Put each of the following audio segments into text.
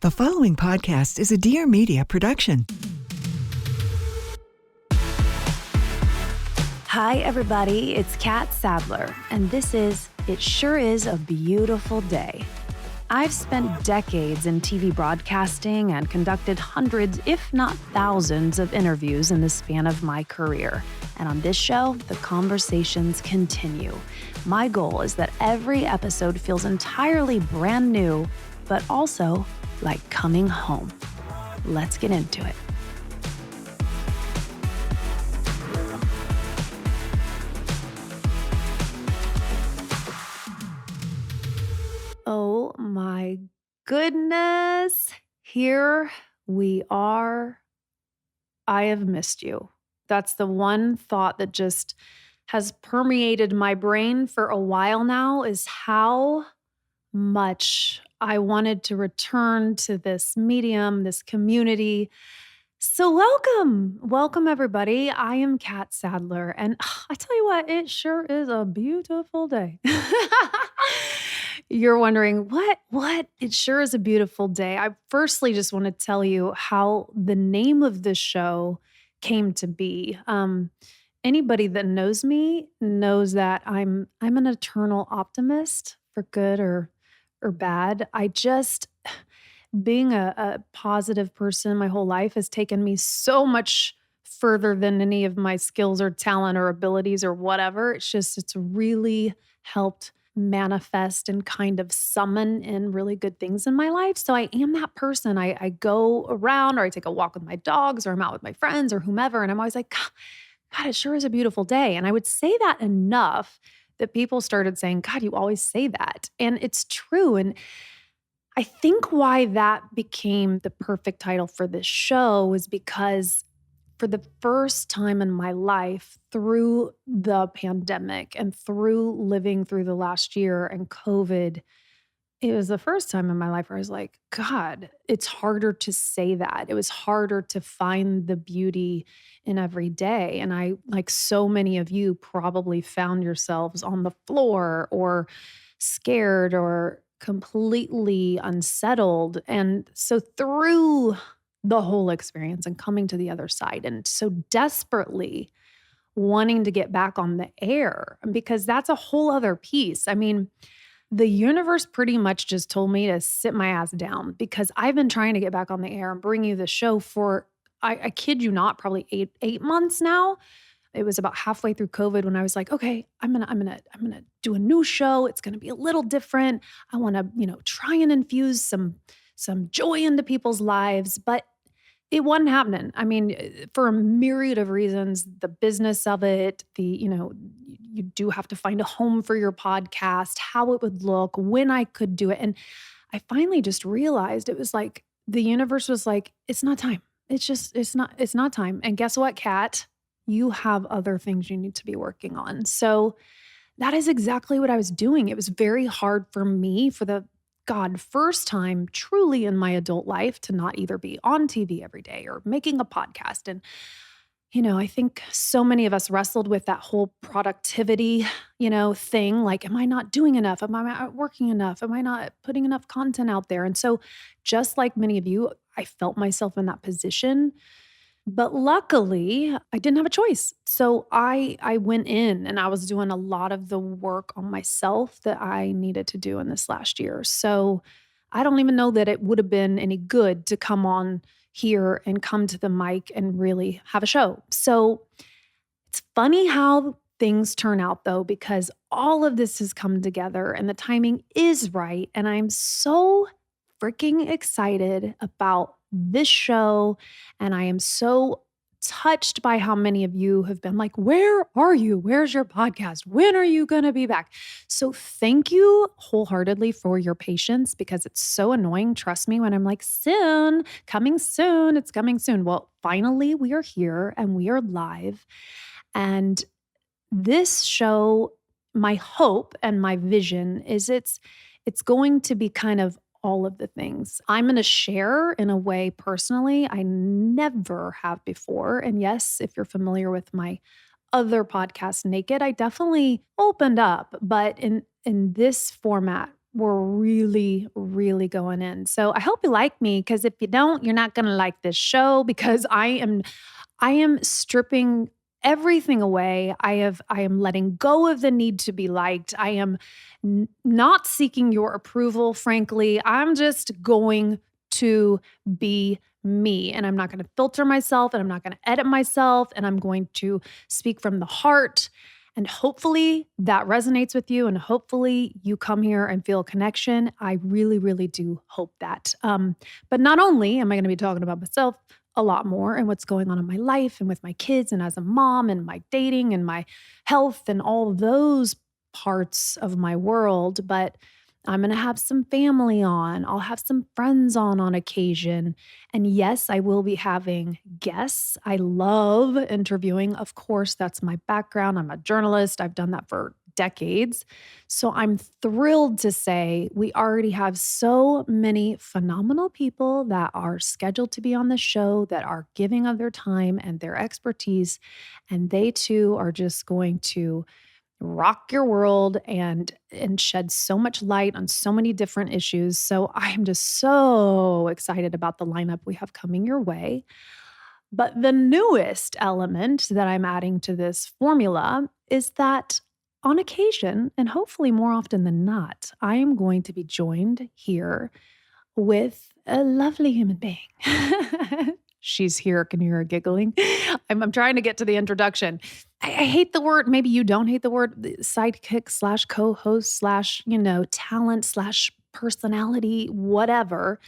The following podcast is a Dear Media production. Hi, everybody. It's Catt Sadler, and this is It Sure Is a Beautiful Day. I've spent decades in TV broadcasting and conducted hundreds, if not thousands, of interviews in the span of my career. And on this show, the conversations continue. My goal is that every episode feels entirely brand new, but also like coming home. Let's get into it. Oh my goodness. Here we are. I have missed you. That's the one thought that just has permeated my brain for a while now, is how much I wanted to return to this medium, this community. So welcome everybody. I am Catt Sadler, and I tell you what, it sure is a beautiful day. You're wondering, what? It sure is a beautiful day. I firstly just want to tell you how the name of this show came to be. Anybody that knows me knows that I'm an eternal optimist, for good or bad. Being a positive person my whole life has taken me so much further than any of my skills or talent or abilities or whatever. It's really helped manifest and kind of summon in really good things in my life. So I am that person. I go around, or I take a walk with my dogs, or I'm out with my friends or whomever, and I'm always like, God, it sure is a beautiful day. And I would say that enough that people started saying, God, you always say that. And it's true. And I think why that became the perfect title for this show is because for the first time in my life, through the pandemic and through living through the last year and COVID, it was the first time in my life where I was like, God, it's harder to say that. It was harder to find the beauty in every day. And I, like so many of you, probably found yourselves on the floor or scared or completely unsettled. And so through the whole experience and coming to the other side and so desperately wanting to get back on the air, because that's a whole other piece. I mean, the universe pretty much just told me to sit my ass down, because I've been trying to get back on the air and bring you the show for, I kid you not, probably eight months now. It was about halfway through COVID when I was like, okay, I'm gonna do a new show. It's gonna be a little different. I want to, try and infuse some joy into people's lives, but it wasn't happening. I mean, for a myriad of reasons, the business of it, you do have to find a home for your podcast, how it would look, when I could do it. And I finally just realized it was like, the universe was like, it's not time. It's not time. And guess what, Catt? You have other things you need to be working on. So that is exactly what I was doing. It was very hard for me for the first time truly in my adult life to not either be on TV every day or making a podcast. And, I think so many of us wrestled with that whole productivity, thing. Like, am I not doing enough? Am I not working enough? Am I not putting enough content out there? And so just like many of you, I felt myself in that position. But luckily, I didn't have a choice. So I went in and I was doing a lot of the work on myself that I needed to do in this last year. So I don't even know that it would have been any good to come on here and come to the mic and really have a show. So it's funny how things turn out, though, because all of this has come together and the timing is right. And I'm so freaking excited about this show. And I am so touched by how many of you have been like, where are you? Where's your podcast? When are you going to be back? So thank you wholeheartedly for your patience, because it's so annoying. Trust me, when I'm like, soon, coming soon, it's coming soon. Well, finally we are here and we are live. And this show, my hope and my vision is it's going to be kind of all of the things. I'm going to share in a way personally I never have before. And yes, if you're familiar with my other podcast, Naked, I definitely opened up. But in this format, we're really, really going in. So I hope you like me, because if you don't, you're not going to like this show, because I am stripping everything away. I am letting go of the need to be liked. I am not seeking your approval, frankly. I'm just going to be me, and I'm not going to filter myself, and I'm not going to edit myself, and I'm going to speak from the heart. And hopefully that resonates with you, and hopefully you come here and feel a connection. I really, really do hope that. But not only am I going to be talking about myself a lot more and what's going on in my life and with my kids and as a mom and my dating and my health and all those parts of my world, but I'm going to have some family on. I'll have some friends on occasion. And yes, I will be having guests. I love interviewing. Of course, that's my background. I'm a journalist. I've done that for decades. So I'm thrilled to say we already have so many phenomenal people that are scheduled to be on the show, that are giving of their time and their expertise. And they too are just going to rock your world and shed so much light on so many different issues. So I'm just so excited about the lineup we have coming your way. But the newest element that I'm adding to this formula is that on occasion, and hopefully more often than not, I am going to be joined here with a lovely human being. She's here. Can you hear her giggling? I'm trying to get to the introduction. I hate the word. Maybe you don't hate the word sidekick / co-host / talent / personality, whatever.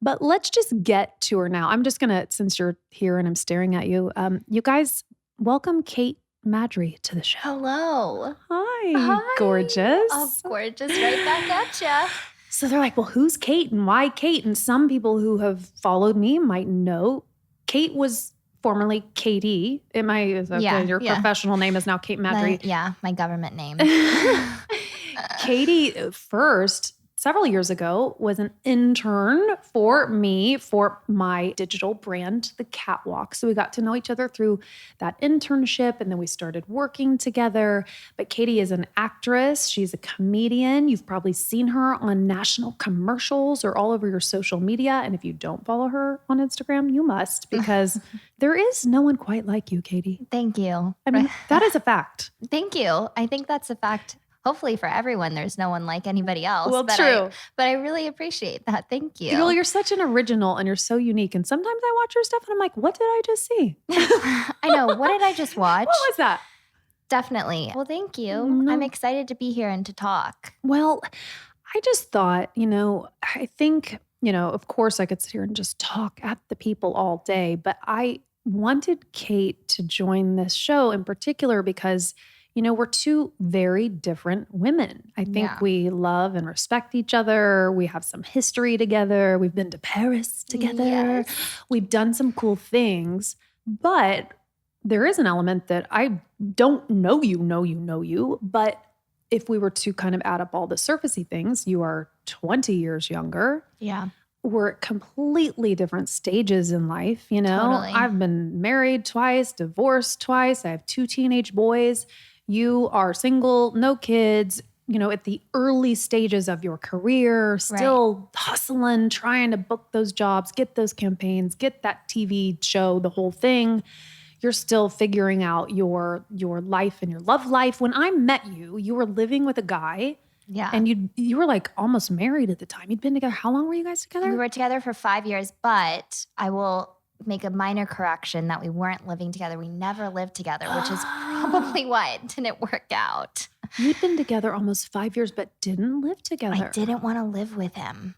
But let's just get to her now. I'm just going to, since you're here and I'm staring at you, you guys, welcome Catt Madry to the show. Hello. Hi. Gorgeous. Oh, gorgeous. Right back at ya. So they're like, well, who's Catt and why Catt? And some people who have followed me might know Catt was formerly Katie. Your professional name is now Catt Madry. My government name. Katie first, several years ago, was an intern for me for my digital brand, The Catwalk. So we got to know each other through that internship, and then we started working together. But Katie is an actress. She's a comedian. You've probably seen her on national commercials or all over your social media. And if you don't follow her on Instagram, you must, because there is no one quite like you, Katie. Thank you. I mean, that is a fact. Thank you. I think that's a fact. Hopefully for everyone, there's no one like anybody else. Well, true. But I really appreciate that. Thank you. You're such an original and you're so unique. And sometimes I watch your stuff and I'm like, what did I just see? I know. What did I just watch? What was that? Definitely. Well, thank you. I'm excited to be here and to talk. Well, I just thought, I think, of course I could sit here and just talk at the people all day, but I wanted Catt to join this show in particular because we're two very different women. I think we love and respect each other. We have some history together. We've been to Paris together. Yes. We've done some cool things. But there is an element that I don't know you. But if we were to kind of add up all the surfacey things, you are 20 years younger. Yeah. We're at completely different stages in life. Totally. I've been married twice, divorced twice. I have 2 teenage boys. You are single, no kids, at the early stages of your career, still hustling, trying to book those jobs, get those campaigns, get that TV show, the whole thing. You're still figuring out your life and your love life. When I met you, you were living with a guy. Yeah. And you were like almost married at the time. You'd been together. How long were you guys together? We were together for 5 years, but I will make a minor correction that we weren't living together. We never lived together, which is probably why it didn't work out. You'd been together almost 5 years, but didn't live together. I didn't want to live with him.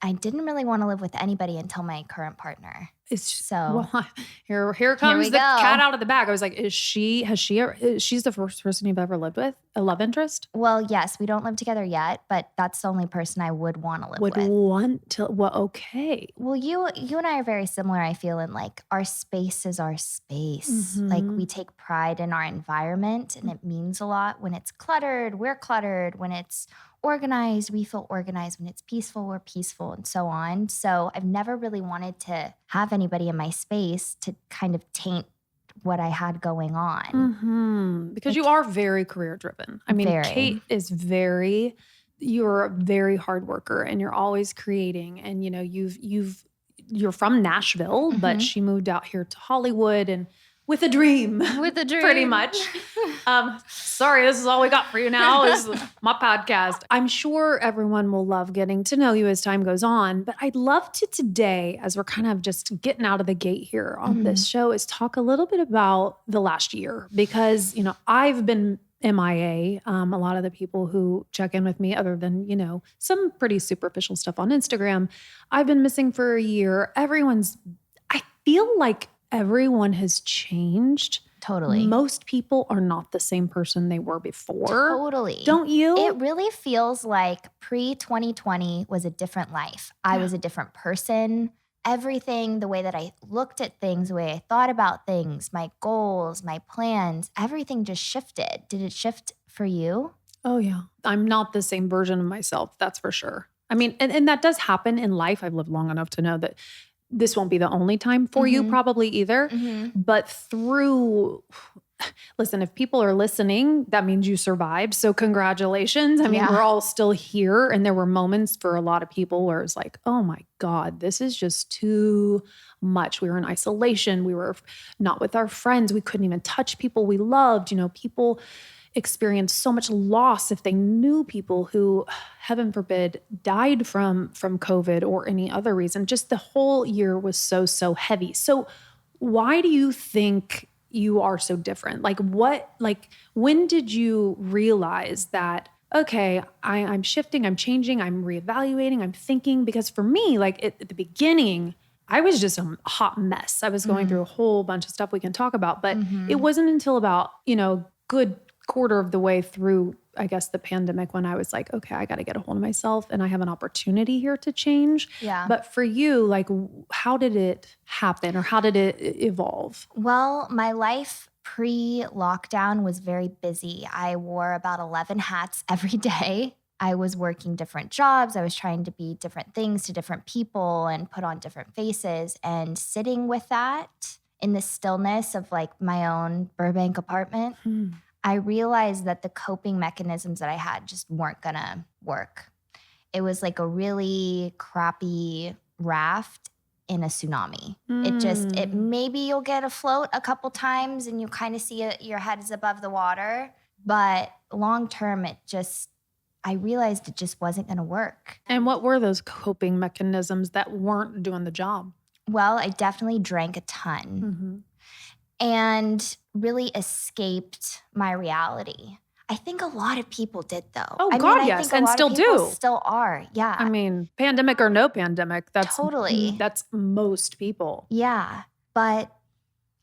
I didn't really want to live with anybody until my current partner. Here comes the cat out of the bag. I was like, she's the first person you've ever lived with? A love interest? Well, yes, we don't live together yet, but that's the only person I would want to live with. Okay. Well, you and I are very similar, I feel, in like our space is our space. Mm-hmm. Like we take pride in our environment and it means a lot. When it's cluttered, we're cluttered. When it's organized, we feel organized. When it's peaceful, we're peaceful, and so on. So I've never really wanted to have anybody in my space to kind of taint what I had going on. Mm-hmm. Because you are very career driven. I mean, Very. Catt is very you're a very hard worker and you're always creating. And, you know, you're from Nashville, but she moved out here to Hollywood and with a dream. With a dream. Pretty much. Sorry, this is all we got for you now is my podcast. I'm sure everyone will love getting to know you as time goes on, but I'd love to today, as we're kind of just getting out of the gate here on this show, is talk a little bit about the last year because, you know, I've been MIA. A lot of the people who check in with me, other than, you know, some pretty superficial stuff on Instagram, I've been missing for a year. I feel like everyone has changed. Totally. Most people are not the same person they were before. Totally. Don't you? It really feels like pre-2020 was a different life. I was a different person. Everything, the way that I looked at things, the way I thought about things, my goals, my plans, everything just shifted. Did it shift for you? Oh, yeah. I'm not the same version of myself. That's for sure. I mean, and that does happen in life. I've lived long enough to know that this won't be the only time for you probably either. But listen, if people are listening, that means you survived. So congratulations. I mean, we're all still here. And there were moments for a lot of people where it's like, oh my God, this is just too much. We were in isolation. We were not with our friends. We couldn't even touch people we loved. You know, people experienced so much loss if they knew people who, heaven forbid, died from COVID or any other reason. Just the whole year was so heavy. So why do you think you are so different? When did you realize that, okay, I'm shifting, I'm changing, I'm reevaluating, I'm thinking? Because for me, like at the beginning, I was just a hot mess. I was going through a whole bunch of stuff we can talk about, but it wasn't until about, you know, good quarter of the way through, I guess, the pandemic when I was like, okay, I got to get a hold of myself and I have an opportunity here to change. Yeah. But for you, like, how did it happen or how did it evolve? Well, my life pre-lockdown was very busy. I wore about 11 hats every day. I was working different jobs. I was trying to be different things to different people and put on different faces. And sitting with that in the stillness of like my own Burbank apartment, I realized that the coping mechanisms that I had just weren't gonna work. It was like a really crappy raft in a tsunami. Maybe you'll get afloat a couple times and you kind of see your head is above the water, but long term, I realized it just wasn't gonna work. And what were those coping mechanisms that weren't doing the job? Well, I definitely drank a ton. And really escaped my reality. I think a lot of people did though. Oh God, yes, and still do. Still are, yeah. I mean, pandemic or no pandemic, that's most people. Yeah, but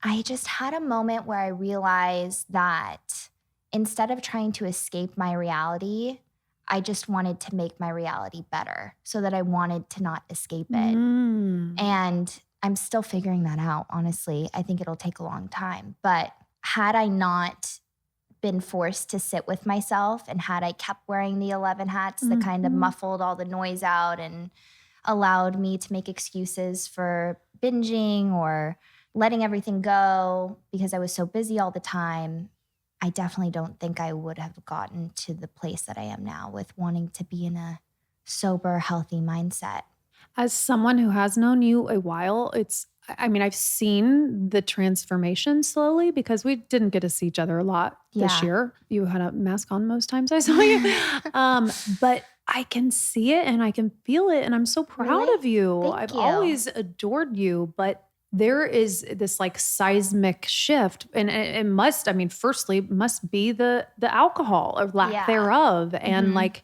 I just had a moment where I realized that instead of trying to escape my reality, I just wanted to make my reality better so that I wanted to not escape it. And I'm still figuring that out, honestly. I think it'll take a long time. But had I not been forced to sit with myself and had I kept wearing the 11 hats that kind of muffled all the noise out and allowed me to make excuses for binging or letting everything go because I was so busy all the time, I definitely don't think I would have gotten to the place that I am now with wanting to be in a sober, healthy mindset. As someone who has known you a while, I've seen the transformation slowly because we didn't get to see each other a lot this year. You had a mask on most times I saw you. But I can see it and I can feel it and I'm so proud of you. I've always adored you, but there is this like seismic shift and it must, firstly, must be the alcohol or lack thereof. And like,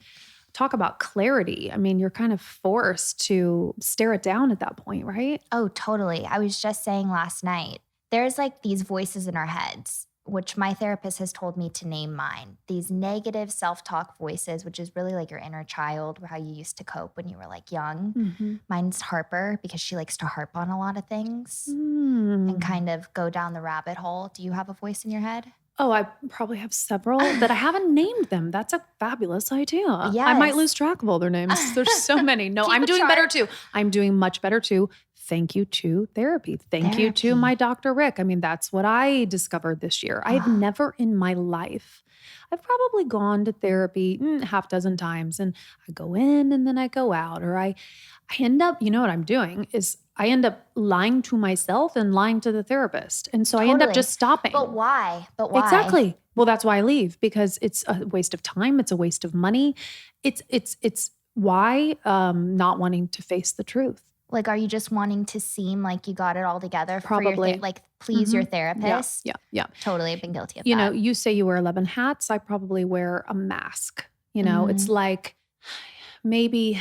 talk about clarity. I mean, you're kind of forced to stare it down at that point, right? Oh, totally. I was just saying last night, there's like these voices in our heads, which my therapist has told me to name mine. These negative self-talk voices, which is really like your inner child, how you used to cope when you were like young. Mine's Harper because she likes to harp on a lot of things and kind of go down the rabbit hole. Do you have a voice in your head? Oh, I probably have several that I haven't named them. That's a fabulous idea. Yes. I might lose track of all their names. There's so many. No, I'm doing better too. I'm doing much better too. thank you to therapy. Thank you to my Dr. Rick. I mean, that's what I discovered this year. I've never in my life, I've probably gone to therapy half dozen times, and I go in and then I go out, or I end up, you know what I'm doing is I end up lying to myself and lying to the therapist. And so I end up just stopping. But why? Exactly. Well, that's why I leave, because it's a waste of time. It's a waste of money. It's why not wanting to face the truth. Like, are you just wanting to seem like you got it all together? Probably. For your please your therapist? Yeah. Totally. I've been guilty of that. You know, you say you wear 11 hats. I probably wear a mask. You know, it's like maybe,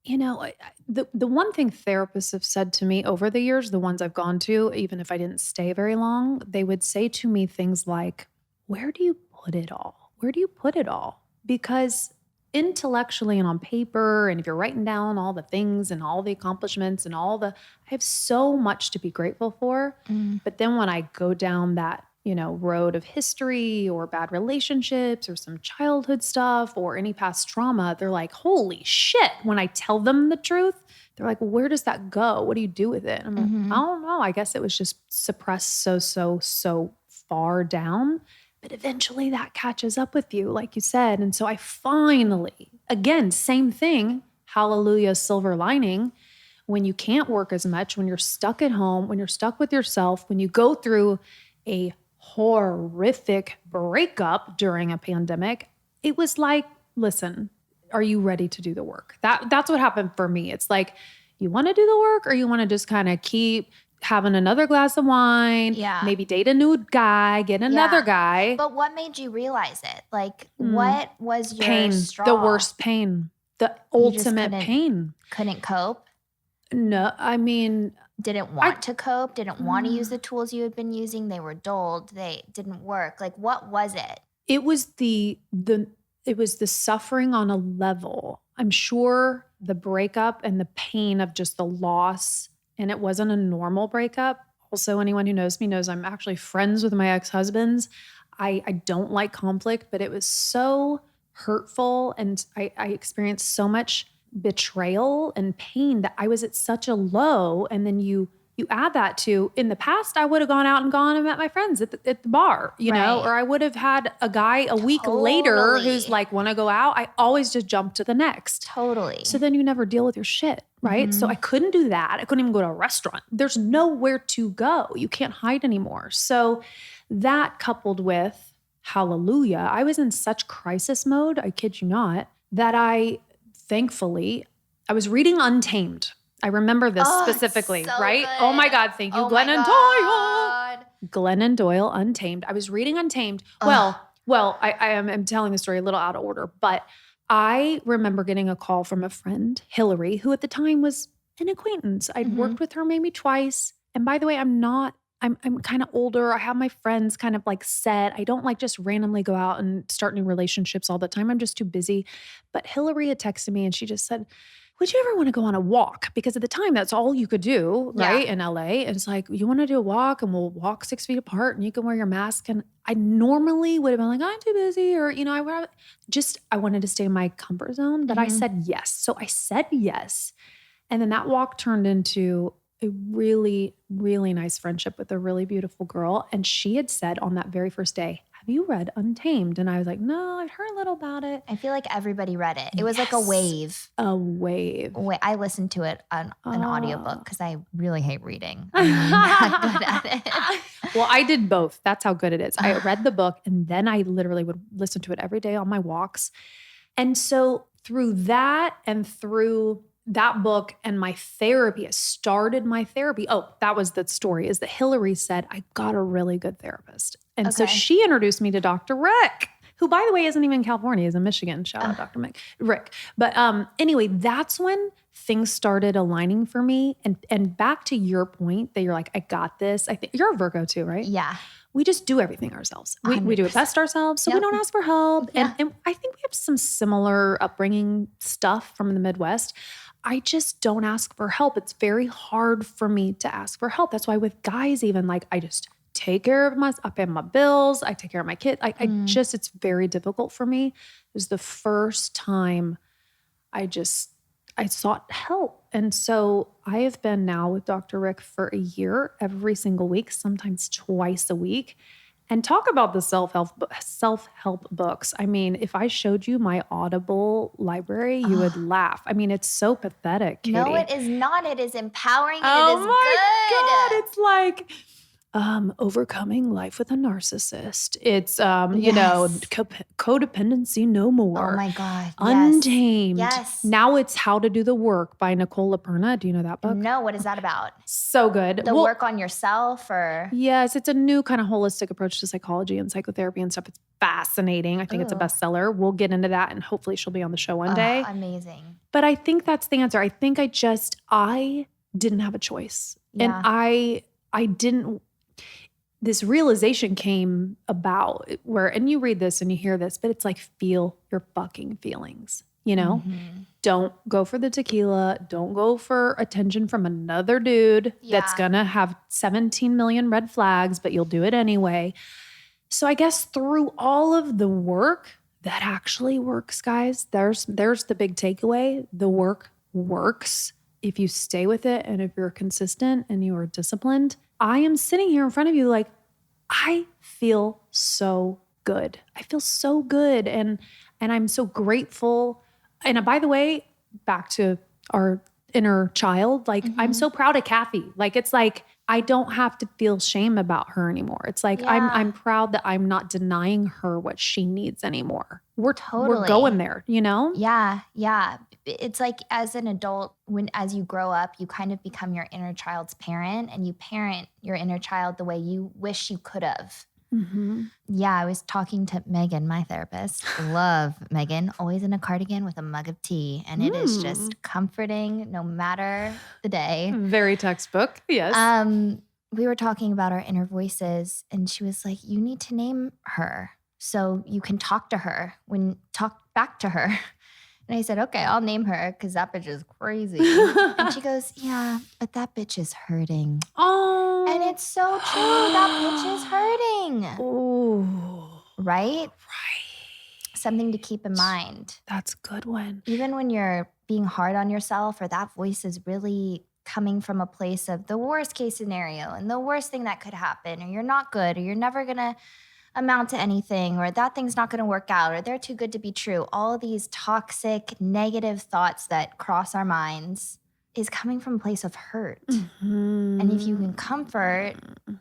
you know, the one thing therapists have said to me over the years, the ones I've gone to, even if I didn't stay very long, they would say to me things like, where do you put it all? Where do you put it all? Because intellectually and on paper, and if you're writing down all the things and all the accomplishments and I have so much to be grateful for. But then when I go down that, you know, road of history or bad relationships or some childhood stuff or any past trauma, they're like, holy shit. When I tell them the truth, they're like, well, where does that go? What do you do with it? I'm like, I don't know. I guess it was just suppressed so far down. But eventually that catches up with you, like you said. And so I finally, again, same thing, hallelujah, silver lining, when you can't work as much, when you're stuck at home, when you're stuck with yourself, when you go through a horrific breakup during a pandemic, it was like, listen, are you ready to do the work? That's what happened for me. It's like, you want to do the work, or you want to just kind of keep having another glass of wine, maybe date a new guy, get another guy. But what made you realize it? Like, what was your pain, straw? the worst pain, the ultimate pain. Couldn't cope? No, I mean, didn't want to cope, didn't want to use the tools you had been using. They were dulled. They didn't work. Like, what was it? It was the suffering on a level. I'm sure the breakup and the pain of just the loss. And it wasn't a normal breakup. Also, anyone who knows me knows I'm actually friends with my ex-husbands. I don't like conflict, but it was so hurtful. And I experienced so much betrayal and pain that I was at such a low. And then you add that to, in the past, I would have gone out and met my friends at the bar, you know, or I would have had a guy a week later who's like, want to go out? I always just jump to the next. Totally. So then you never deal with your shit, right? So I couldn't do that. I couldn't even go to a restaurant. There's nowhere to go. You can't hide anymore. So that coupled with, hallelujah, I was in such crisis mode, I kid you not, that thankfully, I was reading Untamed. I remember this specifically, so right? good. Oh my God, thank you, Glennon Doyle. Glennon Doyle, Untamed. I was reading Untamed. Well, I'm telling the story a little out of order, but I remember getting a call from a friend, Hillary, who at the time was an acquaintance. I'd worked with her maybe twice. And by the way, I'm kind of older. I have my friends kind of like set. I don't like just randomly go out and start new relationships all the time. I'm just too busy. But Hillary had texted me and she just said, would you ever want to go on a walk? Because at the time, that's all you could do, right, in LA. And it's like, you want to do a walk and we'll walk 6 feet apart and you can wear your mask. And I normally would have been like, I'm too busy, or, you know, I wanted to stay in my comfort zone, but I said yes. So I said yes. And then that walk turned into a really, really nice friendship with a really beautiful girl. And she had said on that very first day, have you read Untamed? And I was like, no, I've heard a little about it. I feel like everybody read it. It was like a wave. A wave. I listened to it on an audiobook because I really hate reading. I'm not good at it. Well, I did both. That's how good it is. I read the book and then I literally would listen to it every day on my walks. And so through that and through that book and my therapy, I started my therapy. Oh, that was the story, is that Hillary said, I got a really good therapist. And so she introduced me to Dr. Rick, who, by the way, isn't even in California, he's in Michigan. Shout out Dr. Rick. But anyway, that's when things started aligning for me. And back to your point that you're like, I got this. I think you're a Virgo too, right? Yeah. We just do everything ourselves. We do it best ourselves. So we don't ask for help. And I think we have some similar upbringing stuff from the Midwest. I just don't ask for help. It's very hard for me to ask for help. That's why with guys, even like I just take care of I pay my bills. I take care of my kid. it's very difficult for me. It was the first time I I sought help. And so I have been now with Dr. Rick for a year, every single week, sometimes twice a week. And talk about the self-help books. I mean, if I showed you my Audible library, you would laugh. I mean, it's so pathetic, Katie. No, it is not. It is empowering and Oh it is my good. God. It's like overcoming life with a narcissist. It's, codependency no more. Oh my God. Yes. Untamed. Yes. Now it's How to Do the Work by Nicole LaPerna. Do you know that book? No, what is that about? So good. The work on yourself or? Yes, it's a new kind of holistic approach to psychology and psychotherapy and stuff. It's fascinating. I think it's a bestseller. We'll get into that and hopefully she'll be on the show one day. Amazing. But I think that's the answer. I think I didn't have a choice. Yeah. And I didn't, this realization came about where, and you read this and you hear this, but it's like, feel your fucking feelings, you know? Mm-hmm. Don't go for the tequila. Don't go for attention from another dude that's going to have 17 million red flags, but you'll do it anyway. So I guess through all of the work that actually works, guys, there's the big takeaway. The work works if you stay with it and if you're consistent and you are disciplined. I am sitting here in front of you like, I feel so good. I feel so good. And I'm so grateful. And by the way, back to our inner child, like I'm so proud of Kathy. Like, it's like, I don't have to feel shame about her anymore. It's like, I'm proud that I'm not denying her what she needs anymore. We're going there, you know? Yeah. Yeah. It's like as an adult, as you grow up, you kind of become your inner child's parent and you parent your inner child the way you wish you could have. Mm-hmm. Yeah, I was talking to Megan, my therapist. Love Megan, always in a cardigan with a mug of tea. And it is just comforting no matter the day. Very textbook, yes. We were talking about our inner voices and she was like, you need to name her so you can talk to her talk back to her. And I said, okay, I'll name her because that bitch is crazy. And she goes, yeah, but that bitch is hurting. Oh. And it's so true. That bitch is hurting. Oh. Right? Right. Something to keep in mind. That's a good one. Even when you're being hard on yourself or that voice is really coming from a place of the worst case scenario and the worst thing that could happen, or you're not good, or you're never going to amount to anything, or that thing's not going to work out, or they're too good to be true. All of these toxic, negative thoughts that cross our minds is coming from a place of hurt. Mm-hmm. And if you can comfort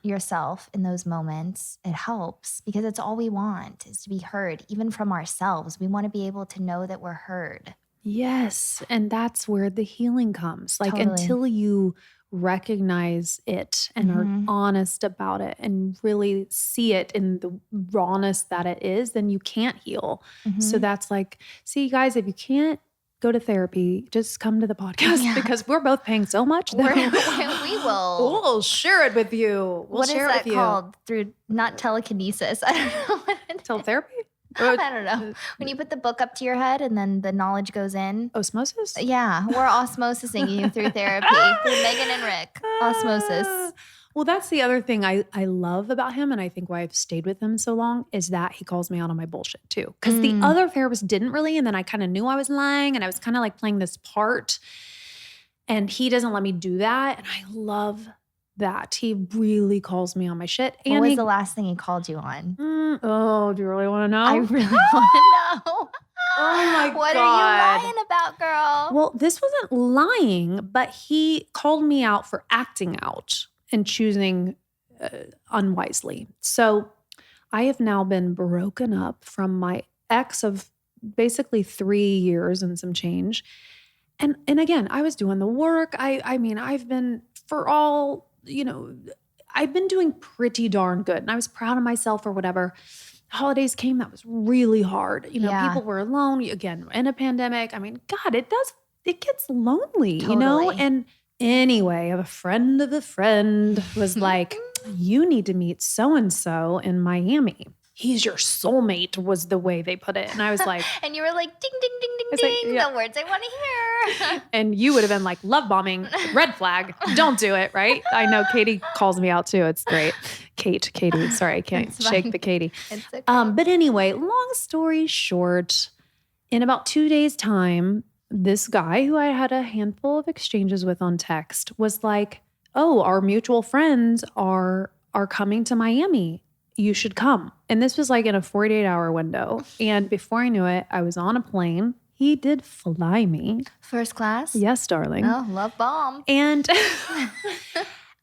yourself in those moments, it helps because it's all we want is to be heard, even from ourselves. We want to be able to know that we're heard. Yes. And that's where the healing comes. Like until you recognize it and are honest about it and really see it in the rawness that it is, then you can't heal. So that's like, see guys, if you can't go to therapy, just come to the podcast because we're both paying so much. We will. We'll share it with you. What is that called? Through not telekinesis. I don't know. Teletherapy? I don't know. When you put the book up to your head and then the knowledge goes in. Osmosis? Yeah. We're osmosising you through therapy. Through Megan and Rick. Osmosis. Well, that's the other thing I love about him, and I think why I've stayed with him so long, is that he calls me out on my bullshit too. Because the other therapist didn't really, and then I kind of knew I was lying, and I was kind of like playing this part, and he doesn't let me do that, and I love that. He really calls me on my shit. And what was the last thing he called you on? Oh, do you really want to know? I really want to know. Oh my God. What are you lying about, girl? Well, this wasn't lying, but he called me out for acting out and choosing unwisely. So I have now been broken up from my ex of basically 3 years and some change. And again, I was doing the work. I mean, I've been I've been doing pretty darn good. And I was proud of myself or whatever. Holidays came, that was really hard. People were alone. Again, in a pandemic. I mean, God, it gets lonely, Totally. And anyway, a friend of a friend was like, you need to meet so-and-so in Miami. He's your soulmate was the way they put it. And I was like. And you were like, ding, ding, ding, ding, ding, the words I want to hear. And you would have been like, love bombing, red flag, don't do it, right? I know Katie calls me out too. It's great. Katie, sorry, I can't shake the Katie. It's okay. But anyway, long story short, in about 2 days' time, this guy who I had a handful of exchanges with on text was like, oh, our mutual friends are coming to Miami. You should come. And this was like in a 48-hour window. And before I knew it, I was on a plane. He did fly me. First class? Yes, darling. Oh, love bomb. And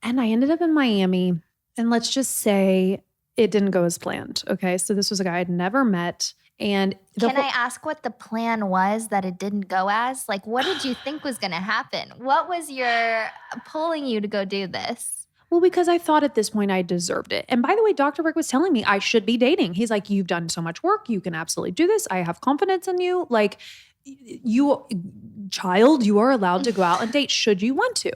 and I ended up in Miami. And let's just say it didn't go as planned. Okay. So this was a guy I'd never met. And can I ask what the plan was that it didn't go as? Like, what did you think was going to happen? What was your pulling you to go do this? Well, because I thought at this point I deserved it. And by the way, Dr. Rick was telling me I should be dating. He's like, you've done so much work. You can absolutely do this. I have confidence in you. Like, you are allowed to go out and date should you want to.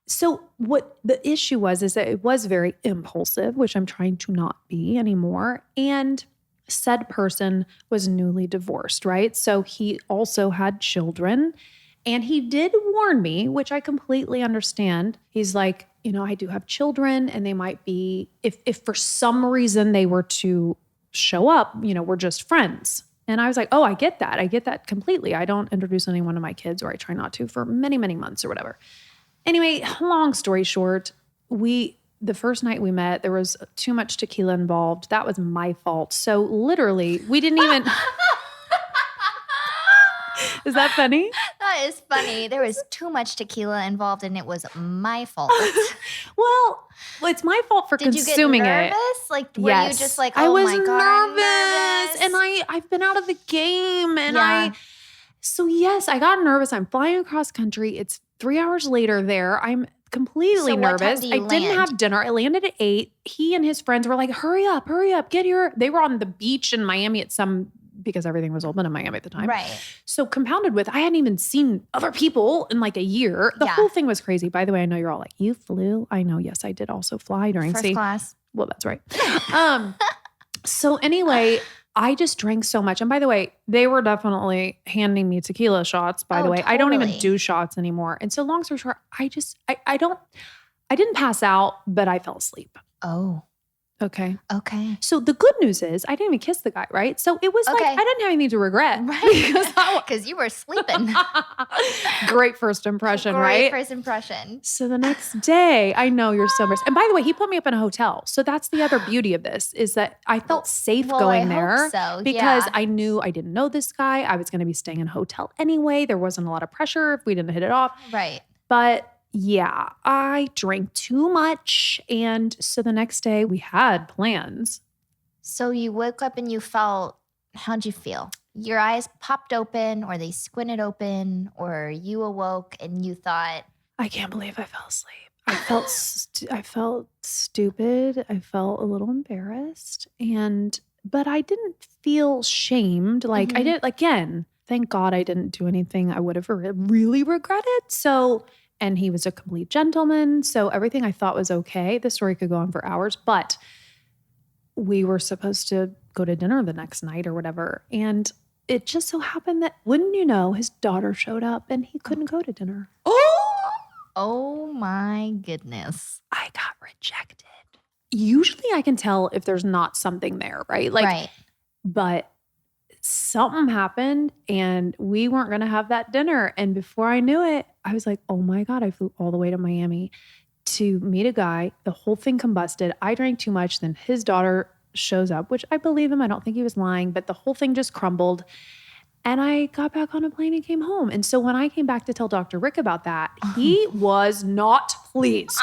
So what the issue was is that it was very impulsive, which I'm trying to not be anymore. And said person was newly divorced, right? So he also had children. And he did warn me, which I completely understand. He's like, I do have children and they might be, if for some reason they were to show up, we're just friends. And I was like, oh, I get that. I get that completely. I don't introduce anyone to my kids, or I try not to for many, many months or whatever. Anyway, long story short, the first night we met, there was too much tequila involved. That was my fault. So literally, we didn't even... Is that funny? That is funny. There was too much tequila involved and it was my fault. Well, it's my fault for consuming it. Did you get nervous? Like, were you just like, I was my God, I'm nervous. And I've been out of the game. And so yes, I got nervous. I'm flying across country. It's 3 hours later there. I'm completely nervous. What time do you didn't have dinner. I landed at 8. He and his friends were like, hurry up, get here. They were on the beach in Miami because everything was open in Miami at the time. Right. So compounded with, I hadn't even seen other people in like a year. The whole thing was crazy. By the way, I know you're all like, you flew? I know, yes, I did also fly during first class. Well, that's right. So anyway, I just drank so much. And by the way, they were definitely handing me tequila shots, by the way. Totally. I don't even do shots anymore. And so long story short, I didn't pass out, but I fell asleep. Oh. Okay. So the good news is I didn't even kiss the guy, right? So it was like, I didn't have anything to regret. Right. Because you were sleeping. Great first impression, Great right? first impression. So the next day, I know you're so embarrassed. And by the way, he put me up in a hotel. So that's the other beauty of this is that I felt safe going there. Because I knew I didn't know this guy. I was going to be staying in a hotel anyway. There wasn't a lot of pressure if we didn't hit it off. Right. But yeah, I drank too much. And so the next day we had plans. So you woke up and you felt, how'd you feel? Your eyes popped open or they squinted open or you awoke and you thought, I can't believe I fell asleep. I felt stupid. I felt a little embarrassed. But I didn't feel shamed. Like I did, again, thank God I didn't do anything I would have really regretted. So... And he was a complete gentleman. So everything I thought was okay. The story could go on for hours, but we were supposed to go to dinner the next night or whatever. And it just so happened that, wouldn't you know, his daughter showed up and he couldn't go to dinner. Oh my goodness. I got rejected. Usually I can tell if there's not something there, right? Like, but something happened and we weren't going to have that dinner. And before I knew it, I was like, oh my God, I flew all the way to Miami to meet a guy. The whole thing combusted. I drank too much. Then his daughter shows up, which I believe him. I don't think he was lying, but the whole thing just crumbled. And I got back on a plane and came home. And so when I came back to tell Dr. Rick about that, he was not pleased.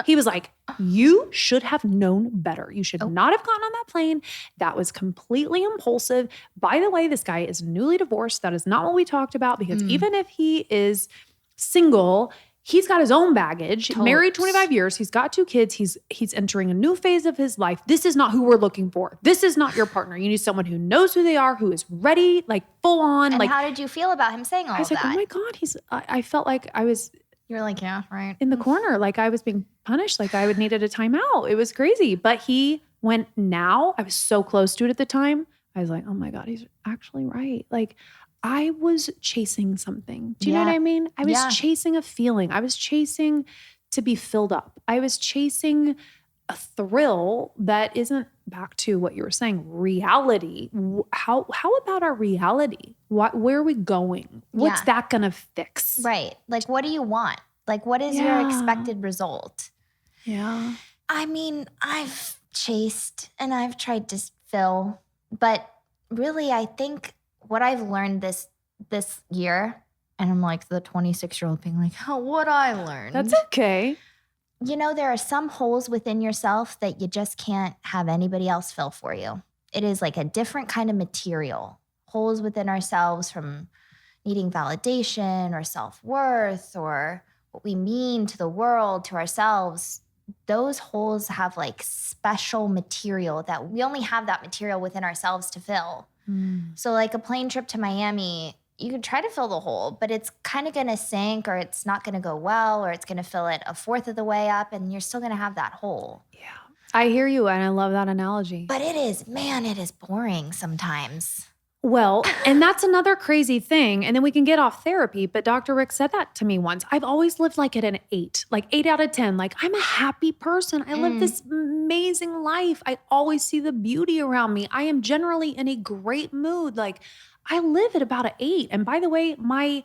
He was like, you should have known better. You should not have gone on that plane. That was completely impulsive. By the way, this guy is newly divorced. That is not what we talked about because even if he is single, he's got his own baggage, married 25 years. He's got 2 kids. He's entering a new phase of his life. This is not who we're looking for. This is not your partner. You need someone who knows who they are, who is ready, like full on. And like, how did you feel about him saying all of that? I was like, oh my God, I felt like I was You're like, yeah, right. in the corner, like I was being punished, like I needed a timeout. It was crazy. But he went now. I was so close to it at the time. I was like, oh my God, he's actually right. Like I was chasing something. Do you know what I mean? I was chasing a feeling. I was chasing to be filled up. I was chasing a thrill that isn't back to what you were saying, reality. How about our reality? Where are we going? What's that going to fix? Right. Like, what do you want? Like, what is your expected result? Yeah. I mean, I've chased and I've tried to fill, but really, I think what I've learned this year, and I'm like the 26-year-old being like, oh, what I learned. That's okay. You know, there are some holes within yourself that you just can't have anybody else fill for you. It is like a different kind of material. Holes within ourselves from needing validation or self-worth or what we mean to the world, to ourselves. Those holes have like special material that we only have that material within ourselves to fill. So like a plane trip to Miami, you can try to fill the hole, but it's kind of going to sink or it's not going to go well or it's going to fill it a fourth of the way up and you're still going to have that hole. Yeah. I hear you and I love that analogy. But it is boring sometimes. Well, and that's another crazy thing. And then we can get off therapy. But Dr. Rick said that to me once. I've always lived like at an 8, like 8 out of 10. Like I'm a happy person. I live this amazing life. I always see the beauty around me. I am generally in a great mood. Like I live at about an 8. And by the way, my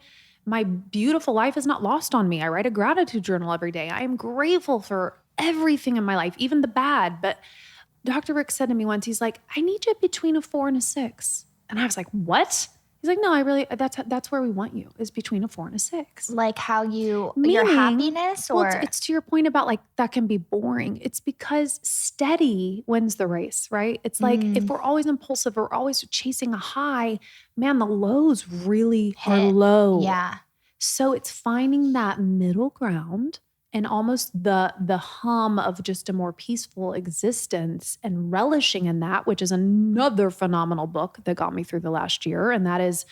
beautiful life is not lost on me. I write a gratitude journal every day. I am grateful for everything in my life, even the bad. But Dr. Rick said to me once, he's like, I need you between a 4 and a 6. And I was like, what? He's like, no, that's where we want you, is between a 4 and a 6. Like how your Meaning, happiness or? Well, it's to your point about like, that can be boring. It's because steady wins the race, right? It's like, if we're always impulsive or always chasing a high, man, the lows really are low. Yeah. So it's finding that middle ground and almost the hum of just a more peaceful existence and relishing in that, which is another phenomenal book that got me through the last year. And that is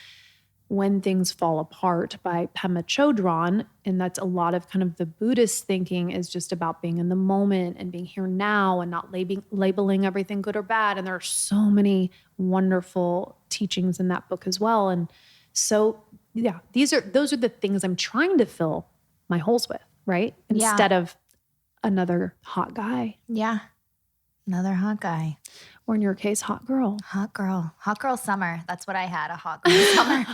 When Things Fall Apart by Pema Chodron. And that's a lot of kind of the Buddhist thinking is just about being in the moment and being here now and not labeling everything good or bad. And there are so many wonderful teachings in that book as well. And so, yeah, those are the things I'm trying to fill my holes with. Right? Instead of another hot guy. Yeah. Another hot guy. Or in your case, hot girl. Hot girl. Hot girl summer. That's what I had, a hot girl summer.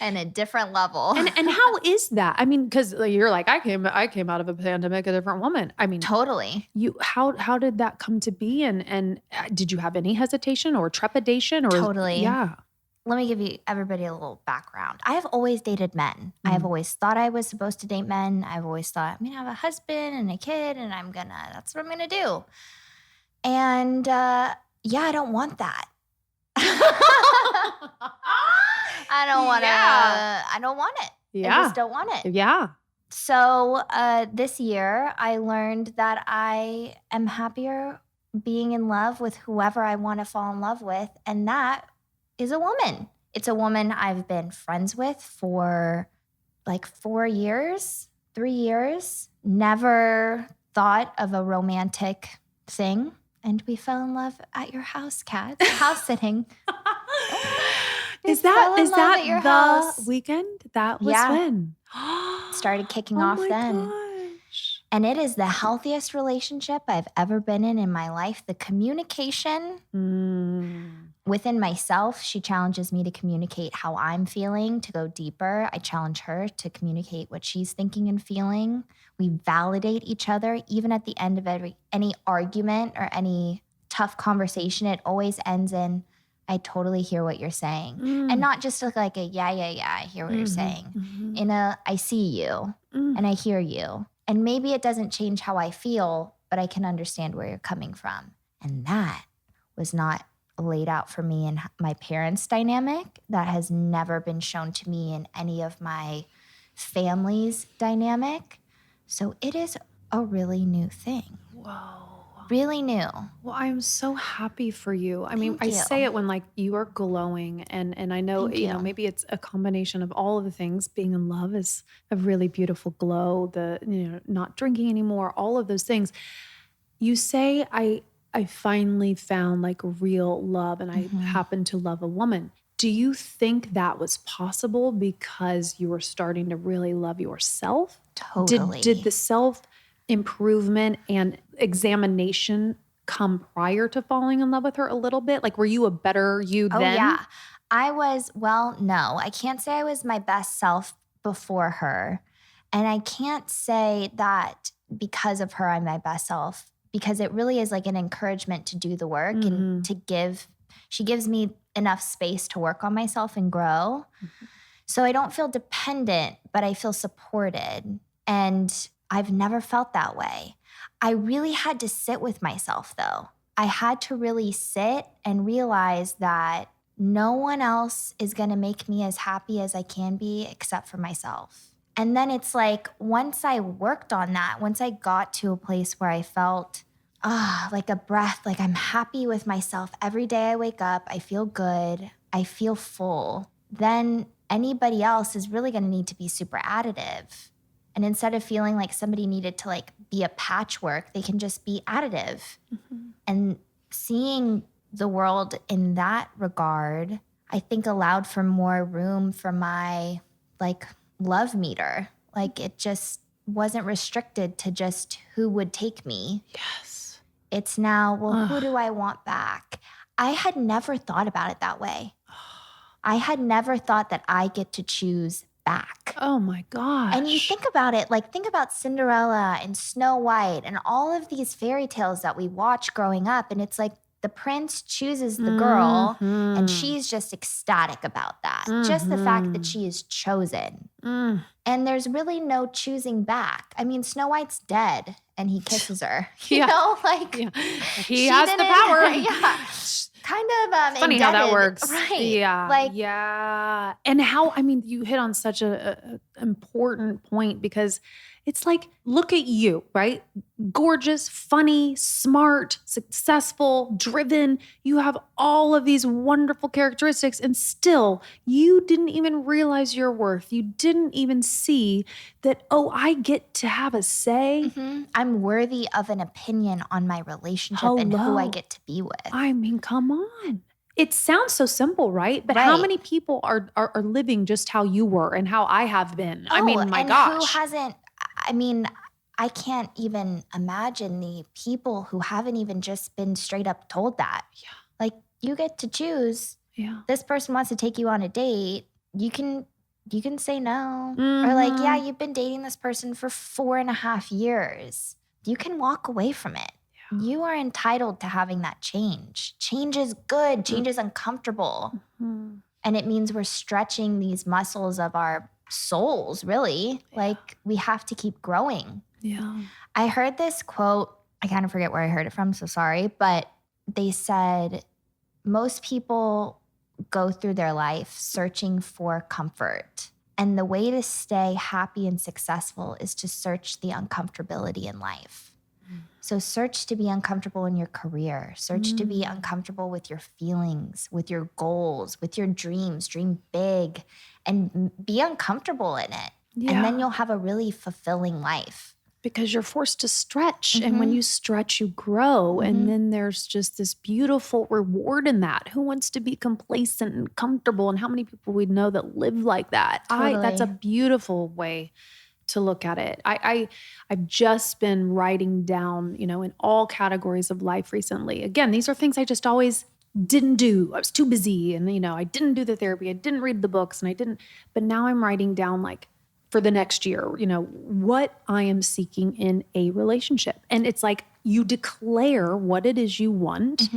And a different level. And how is that? I mean, because you're like, I came out of a pandemic a different woman. I mean, totally. How did that come to be? And did you have any hesitation or trepidation? Or Totally. Yeah. Let me give everybody a little background. I have always dated men. I have always thought I was supposed to date men. I've always thought, I'm going to have a husband and a kid and that's what I'm going to do. And I don't want that. I don't want it. Yeah. I just don't want it. Yeah. So this year I learned that I am happier being in love with whoever I want to fall in love with. And that is a woman. It's a woman I've been friends with for like 3 years. Never thought of a romantic thing. And we fell in love at your house, Catt. House sitting. Is that your the house. Weekend? That was when? Started kicking off then. Gosh. And it is the healthiest relationship I've ever been in my life. The communication within myself, she challenges me to communicate how I'm feeling, to go deeper. I challenge her to communicate what she's thinking and feeling. We validate each other. Even at the end of any argument or any tough conversation, it always ends in, I totally hear what you're saying. And not just like a yeah, I hear what you're saying. In a, I see you and I hear you. And maybe it doesn't change how I feel, but I can understand where you're coming from. And that was not laid out for me in my parents' dynamic. That has never been shown to me in any of my family's dynamic. So it is a really new thing. Whoa. Really new. Well, I'm so happy for you. I mean, Thank I you. say it when like you are glowing and I know, Thank you know, you. maybe it's a combination of all of the things. Being in love is a really beautiful glow, not drinking anymore, all of those things. You say I finally found like real love and I happen to love a woman. Do you think that was possible because you were starting to really love yourself? Totally. Did the self improvement and examination come prior to falling in love with her a little bit? Like, were you a better you then? Oh, yeah. No, I can't say I was my best self before her. And I can't say that because of her, I'm my best self, because it really is like an encouragement to do the work and she gives me enough space to work on myself and grow. So I don't feel dependent, but I feel supported. And I've never felt that way. I really had to sit with myself though. I had to really sit and realize that no one else is going to make me as happy as I can be except for myself. And then it's like, once I worked on that, once I got to a place where I felt like a breath, like I'm happy with myself. Every day I wake up, I feel good, I feel full. Then anybody else is really going to need to be super additive. And instead of feeling like somebody needed to like be a patchwork, they can just be additive. And seeing the world in that regard, I think allowed for more room for my like love meter. Like it just wasn't restricted to just who would take me. Yes. It's now, well, who do I want back? I had never thought about it that way. I had never thought that I get to choose back. Oh my gosh. And you think about it, like think about Cinderella and Snow White and all of these fairy tales that we watch growing up. And it's like the prince chooses the girl and she's just ecstatic about that. Just the fact that she is chosen. And there's really no choosing back. I mean, Snow White's dead and he kisses her. You know, like he has the power. Kind of funny indebted. how that works. Right. Yeah. And how, I mean, you hit on such a important point because it's like, look at you, right? Gorgeous, funny, smart, successful, driven. You have all of these wonderful characteristics and still you didn't even realize your worth. You didn't even see that, oh, I get to have a say. I'm worthy of an opinion on my relationship and who I get to be with. I mean, come on. It sounds so simple, right? But how many people are living just how you were and how I have been? I mean, my gosh. Who hasn't, I mean, I can't even imagine the people who haven't even just been straight up told that. Yeah. Like, you get to choose. Yeah. This person wants to take you on a date. You can say no. Or like, yeah, you've been dating this person for 4.5 years. You can walk away from it. You are entitled to having that change. Change is good. Change is uncomfortable. And it means we're stretching these muscles of our souls, really. Like, we have to keep growing. Yeah. I heard this quote. I kind of forget where I heard it from, so sorry. But they said, most people go through their life searching for comfort. And the way to stay happy and successful is to search the uncomfortability in life. So search to be uncomfortable in your career. Search to be uncomfortable with your feelings, with your goals, with your dreams. Dream big and be uncomfortable in it. Yeah. And then you'll have a really fulfilling life. Because you're forced to stretch. And when you stretch, you grow. And then there's just this beautiful reward in that. Who wants to be complacent and comfortable? And how many people we know that live like that? Totally. That's a beautiful way to look at it. I've just been writing down, in all categories of life recently. Again, these are things I just always didn't do. I was too busy and, I didn't do the therapy. I didn't read the books but now I'm writing down like for the next year, what I am seeking in a relationship. And it's like you declare what it is you want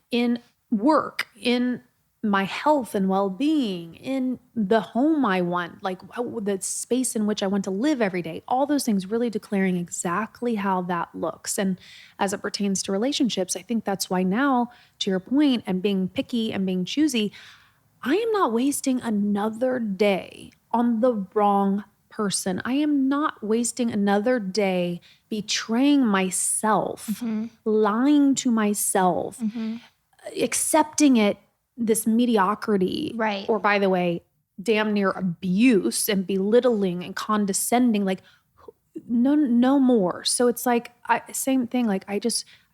in work, in my health and well-being, in the home I want, like the space in which I want to live every day, all those things, really declaring exactly how that looks. And as it pertains to relationships, I think that's why now, to your point, and being picky and being choosy, I am not wasting another day on the wrong person. I am not wasting another day betraying myself, lying to myself, accepting it, this mediocrity, right? Or by the way, damn near abuse and belittling and condescending, like no more. So it's like, same thing. Like I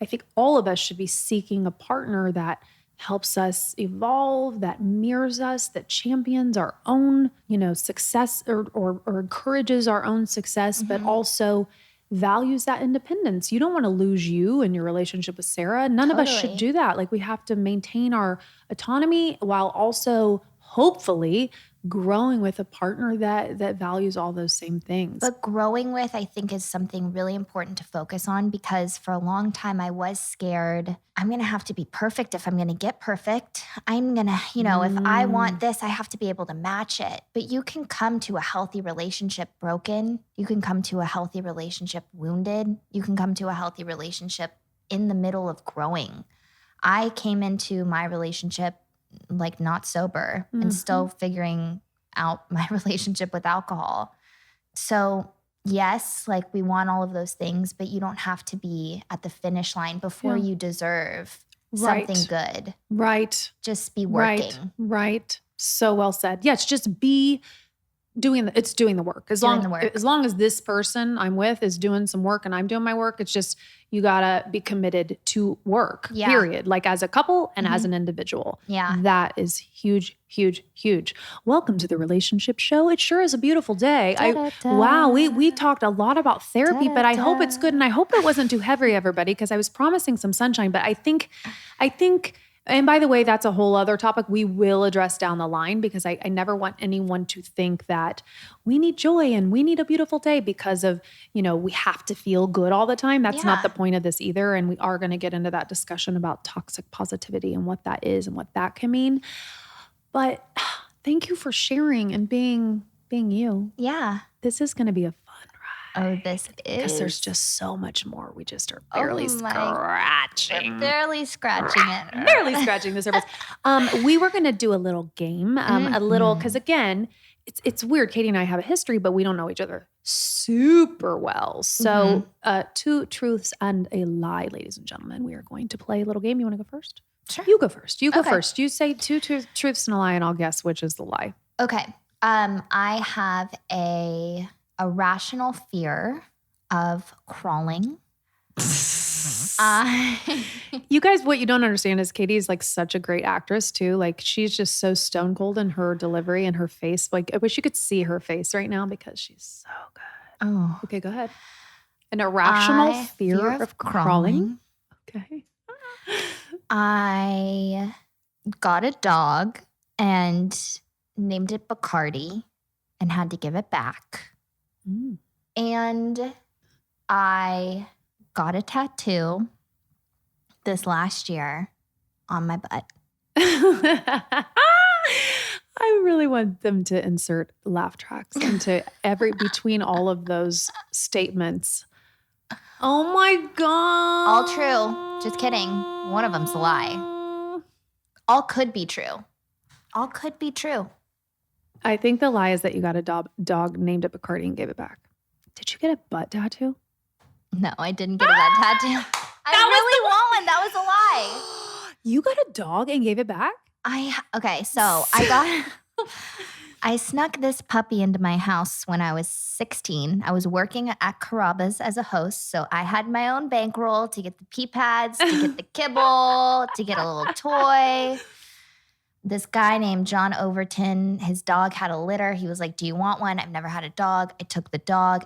think all of us should be seeking a partner that helps us evolve, that mirrors us, that champions our own, success or encourages our own success, but also values that independence. You don't want to lose you in your relationship with Sarah. None of us should Totally. do that. Like we have to maintain our autonomy while also hopefully growing with a partner that values all those same things. But growing with, I think, is something really important to focus on, because for a long time I was scared. I'm going to have to be perfect if I'm going to get perfect. I'm going to, if I want this, I have to be able to match it. But you can come to a healthy relationship broken. You can come to a healthy relationship wounded. You can come to a healthy relationship in the middle of growing. I came into my relationship like not sober and still figuring out my relationship with alcohol. So yes, like we want all of those things, but you don't have to be at the finish line before you deserve something good. Right. Just be working. Right. So well said. Yeah, it's just be doing the work. As long as this person I'm with is doing some work and I'm doing my work, it's just you gotta be committed to work. Yeah. Period. Like as a couple and as an individual. Yeah. That is huge, huge, huge. Welcome to the relationship show. It sure is a beautiful day. Wow, we talked a lot about therapy, but I hope it's good and I hope it wasn't too heavy, everybody, because I was promising some sunshine. But I think. And by the way, that's a whole other topic we will address down the line, because I never want anyone to think that we need joy and we need a beautiful day because of, we have to feel good all the time. That's not the point of this either. And we are going to get into that discussion about toxic positivity and what that is and what that can mean. But thank you for sharing and being you. Yeah. This is going to be a fun Oh, this is. because there's just so much more. We just are barely scratching. We're barely scratching it. Barely scratching the surface. We were going to do a little game, because again, it's weird. Katie and I have a history, but we don't know each other super well. So, 2 truths and a lie, ladies and gentlemen. We are going to play a little game. You want to go first? Sure. You go first. You go first. You say 2 truths and a lie, and I'll guess which is the lie. Okay. I have a rational fear of crawling. You guys, what you don't understand is Katie is like such a great actress too. Like she's just so stone cold in her delivery and her face. Like I wish you could see her face right now because she's so good. Oh. Okay, go ahead. An irrational fear of crawling. Okay. I got a dog and named it Bacardi and had to give it back. And I got a tattoo this last year on my butt. I really want them to insert laugh tracks into between all of those statements. Oh my God. All true. Just kidding. One of them's a lie. All could be true. All could be true. I think the lie is that you got a dog named it Bacardi and gave it back. Did you get a butt tattoo? No, I didn't get a butt tattoo. I really want one. That was a lie. You got a dog and gave it back? I snuck this puppy into my house when I was 16. I was working at Carrabba's as a host, so I had my own bankroll to get the pee pads, to get the kibble, to get a little toy. This guy named John Overton, his dog had a litter. He was like, "Do you want one?" I've never had a dog. I took the dog.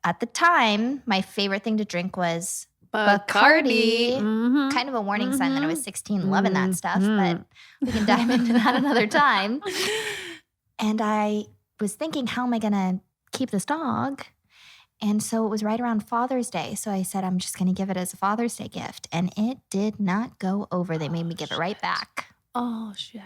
At the time, my favorite thing to drink was Bacardi. Mm-hmm. Kind of a warning sign that I was 16, loving that stuff, but we can dive into that another time. And I was thinking, how am I going to keep this dog? And so it was right around Father's Day. So I said, I'm just going to give it as a Father's Day gift. And it did not go over. They made me give it right back. Oh, shit.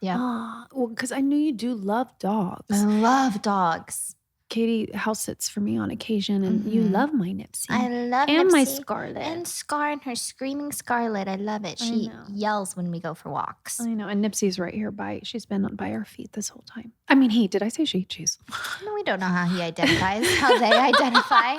Yeah. Well, because I knew you do love dogs. I love dogs. Katie house sits for me on occasion, and you love my Nipsey. I love and Nipsey. my Scarlet. And Scar and her screaming Scarlet. I love it. She yells when we go for walks. I know. And Nipsey's right here she's been by our feet this whole time. I mean, did I say she? Jeez. No, we don't know how he identifies, how they identify,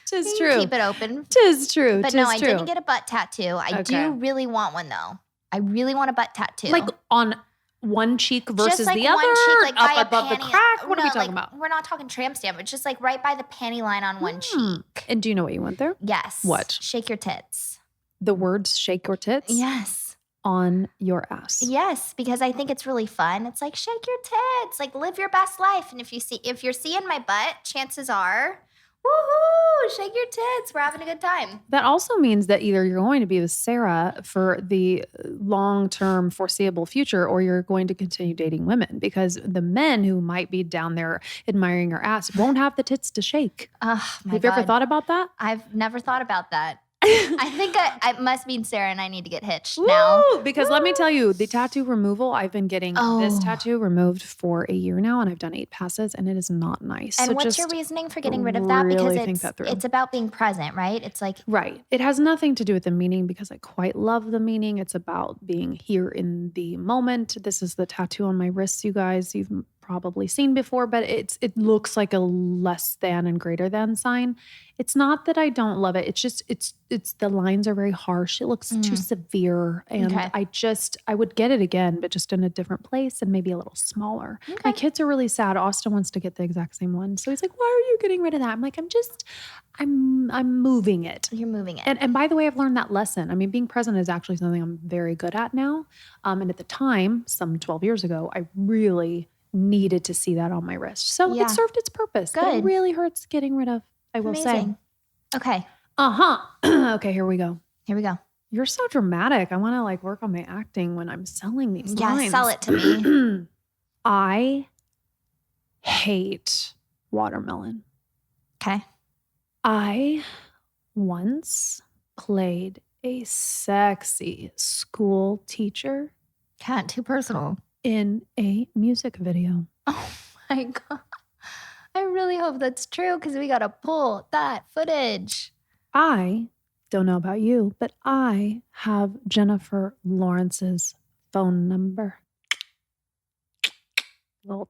Tis true. Keep it open. Tis true. But I didn't get a butt tattoo. I do really want one, though. I really want a butt tattoo. Like on one cheek versus just like the other? One cheek, like up by above a the crack? What are we talking about? We're not talking tramp stamp. It's just like right by the panty line on one cheek. And do you know what you want there? Yes. What? Shake your tits. The words shake your tits? Yes. On your ass. Yes, because I think it's really fun. It's like, shake your tits, like live your best life. And if you're seeing my butt, chances are Woohoo! Shake your tits. We're having a good time. That also means that either you're going to be with Sarah for the long-term foreseeable future, or you're going to continue dating women, because the men who might be down there admiring your ass won't have the tits to shake. Oh, my Have you God. ever thought about that? I've never thought about that. I think I must mean Sarah and I need to get hitched now. Because let me tell you, the tattoo removal, I've been getting this tattoo removed for a year now, and I've done 8 passes, and it is not nice. And So what's just your reasoning for getting rid of that? Because really think that through. it's about being present, right? It's like, Right. It has nothing to do with the meaning, because I quite love the meaning. It's about being here in the moment. This is the tattoo on my wrists, you guys. You've probably seen before, but it looks like a less than and greater than sign. It's not that I don't love it. It's just it's the lines are very harsh. It looks too severe, and I would get it again, but just in a different place and maybe a little smaller. Okay. My kids are really sad. Austin wants to get the exact same one, so he's like, "Why are you getting rid of that?" I'm like, I'm moving it. you're moving it. And by the way, I've learned that lesson. I mean, being present is actually something I'm very good at now. And at the time, some 12 years ago, I really needed to see that on my wrist. So Yeah. it served its purpose. But it Good. really hurts getting rid of, I will say. Amazing. Okay, Okay, here we go. here we go. You're so dramatic. I want to work on my acting when I'm selling these Yeah, lines. sell it to me. I hate watermelon. Okay. I once played a sexy school teacher Cat, too personal. in a music video. Oh my God. I really hope that's true, because we got to pull that footage. I don't know about you, but I have Jennifer Lawrence's phone number. Well,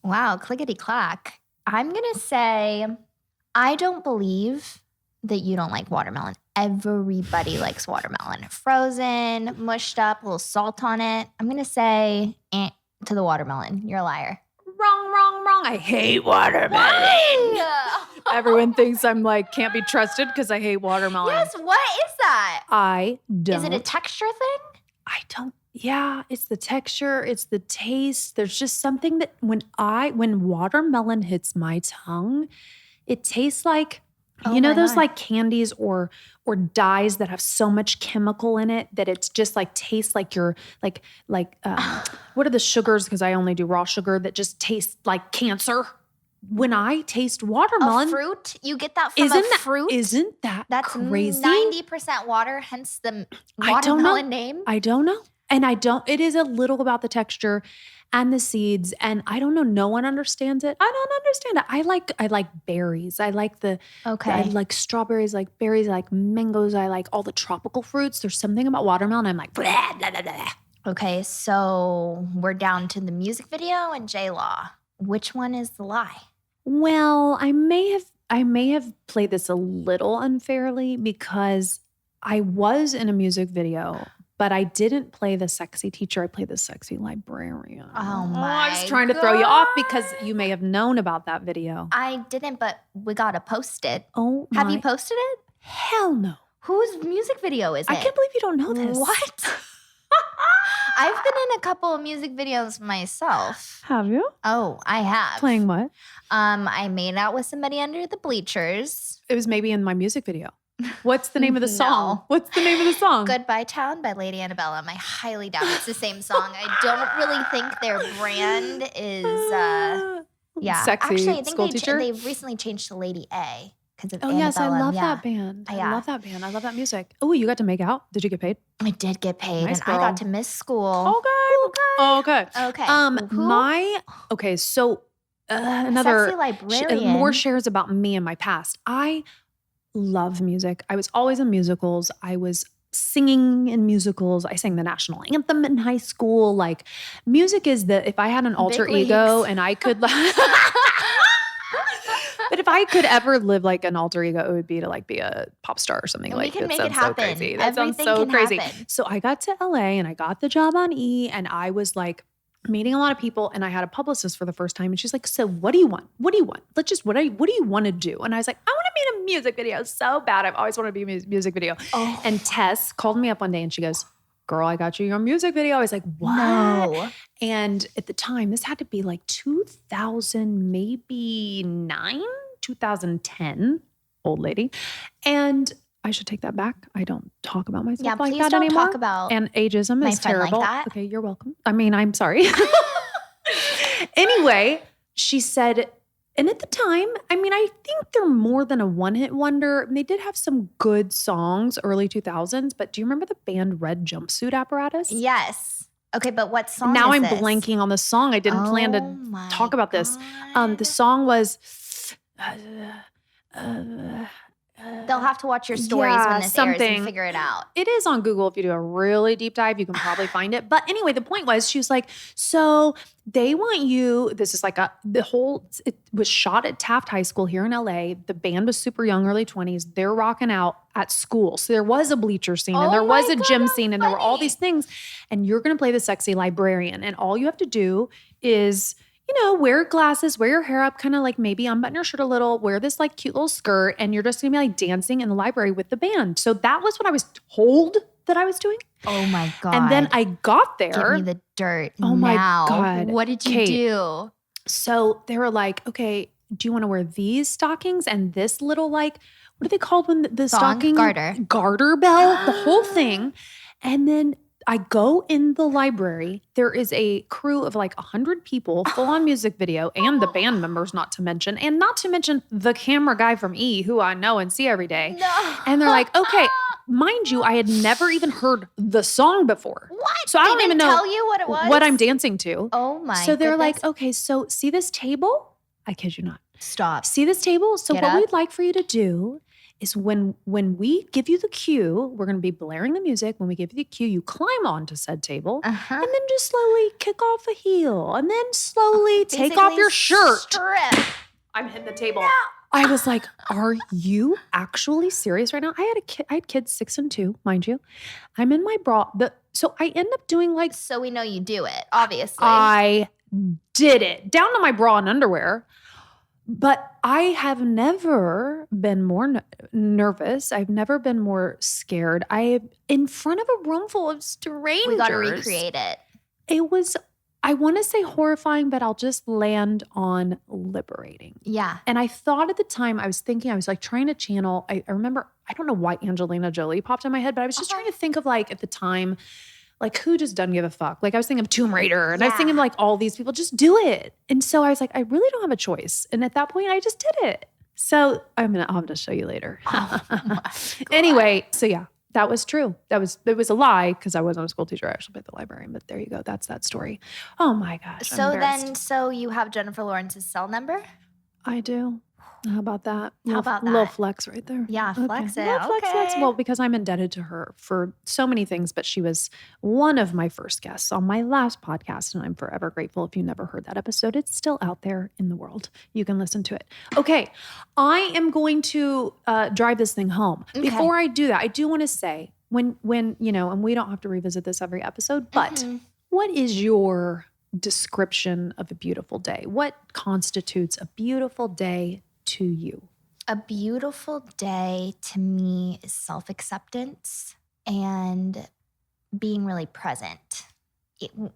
Wow, clickety clack. I'm going to say, I don't believe that you don't like watermelon. Everybody likes watermelon. Frozen, mushed up, a little salt on it. I'm going to say to the watermelon. You're a liar. wrong. I hate watermelon. Why? Everyone thinks I'm can't be trusted because I hate watermelon. Yes, what is that? I don't. Is it a texture thing? I don't. Yeah, it's the texture, it's the taste. There's just something that when watermelon hits my tongue, it tastes like, Oh you know, my those God. candies or dyes that have so much chemical in it that it's just tastes like you're what are the sugars? Because I only do raw sugar that just tastes like cancer. When I taste watermelon, A fruit? You get that from a fruit? Isn't that That's crazy? 90% water, hence the I don't know. watermelon name. I don't know. And it is a little about the texture and the seeds. And I don't know. No one understands it. I don't understand it. I like berries. I like I like strawberries, I like berries, I like mangoes. I like all the tropical fruits. There's something about watermelon. I'm like, blah, blah, blah, blah. Okay, so we're down to the music video and J-Law. Which one is the lie? Well, I may have played this a little unfairly because I was in a music video, but I didn't play the sexy teacher. I played the sexy librarian. Oh my I was trying to throw you off because you may have known about that video. I didn't, but we gotta post it. Oh, Have you posted it? Hell no. Whose music video is it? I can't believe you don't know this. What? I've been in a couple of music videos myself. Have you? Oh, I have. Playing what? I made out with somebody under the bleachers. It was maybe in my music video. What's the name of the No. song? What's the name of the song? Goodbye Town by Lady Antebellum. I highly doubt it's the same song. I don't really think their brand is yeah. Sexy Actually, I think school teacher? they recently changed to Lady A because of Oh, yes, I Antebellum. love Yeah. that band. I Yeah. love that band. I love that music. Oh, you got to make out? Did you get paid? I did get paid, Nice and I girl. got to miss school. Okay. Okay. Okay. So another Sexy librarian. more shares about me and my past. I love music. I was always in musicals. I was singing in musicals. I sang the national anthem in high school. Music is if I had an alter Big ego leagues. and I could but if I could ever live an alter ego, it would be to be a pop star or something. We can that make it sounds so happen. crazy. That Everything sounds so can crazy. happen. So I got to LA and I got the job on E, and I was meeting a lot of people, and I had a publicist for the first time, and she's like, "So what do you want? What do you want? What do you want to do?" And I was like, "I want to be in a music video so bad. I've always wanted to be in a music video." Oh. And Tess called me up one day and she goes, girl, I got you your music video. I was like, what? No. And at the time, this had to be like 2000, maybe 2010, old lady. And I should take that back. I don't talk about myself like that don't anymore. talk about and ageism my is friend like terrible. that. Okay, you're welcome. I mean, I'm sorry. Anyway, she said, and at the time, I mean, I think they're more than a one-hit wonder. They did have some good songs early 2000s, but do you remember the band Red Jumpsuit Apparatus? Yes. Okay, but what song Now is I'm this? blanking on the song. I didn't plan to my talk about this. God. The song was They'll have to watch your stories yeah, when this airs and figure it out. It is on Google. If you do a really deep dive, you can probably find it. But anyway, the point was, she was like, so they want you, this is like it was shot at Taft High School here in LA. The band was super young, early 20s. They're rocking out at school. So there was a bleacher scene and there was a gym scene and there were all these things. And you're going to play the sexy librarian. And all you have to do is, wear glasses, wear your hair up, kind of like maybe unbutton your shirt a little, wear this like cute little skirt, and you're just gonna be like dancing in the library with the band. So that was what I was told that I was doing. Oh my God. And then I got there. Give me the dirt Oh my now. God. What did you Kate, do? So they were like, okay, do you want to wear these stockings and this little like, what are they called when the stocking? Garter belt, the whole thing. And then I go in the library. There is a crew of like 100 people, full on music video, and the band members, not to mention the camera guy from E, who I know and see every day. No. And they're like, okay, mind you, I had never even heard the song before. What? So I don't even know tell you what it was? what I'm dancing to. Oh my So they're goodness. like, okay, so see this table? I kid you not. Stop. See this table? So Get what up. we'd like for you to do is when we give you the cue, we're going to be blaring the music. When we give you the cue, you climb onto said table Uh-huh. and then just slowly kick off a heel and then slowly take off your shirt. Strip. I'm hitting the table. I was like, are you actually serious right now? I had kids 6 and 2, mind you. I'm in my bra. So I end up doing like, So we know you do it, obviously. I did it down to my bra and underwear. But I have never been more nervous. I've never been more scared. In front of a room full of strangers. We got to recreate it. It was, I want to say horrifying, but I'll just land on liberating. Yeah. And I thought at the time, I was like trying to channel, I remember, I don't know why Angelina Jolie popped in my head, but I was just trying to think of like at the time, like who just doesn't give a fuck? Like I was thinking of Tomb Raider and I was thinking of like all these people, just do it. And so I was like, I really don't have a choice. And at that point I just did it. So I'll have to show you later. Oh my God. Anyway, so yeah, that was true. It was a lie because I wasn't a school teacher. I actually played the librarian, but there you go. That's that story. Oh my gosh. So you have Jennifer Lawrence's cell number? I do. How about that? How about Little that? flex right there. Yeah, flex it. Little flex. Okay. Well, because I'm indebted to her for so many things, but she was one of my first guests on my last podcast, and I'm forever grateful. If you never heard that episode, it's still out there in the world. You can listen to it. Okay, I am going to drive this thing home. Okay. Before I do that, I do want to say when and we don't have to revisit this every episode, but what is your description of a beautiful day? What constitutes a beautiful day to you? A beautiful day to me is self-acceptance and being really present.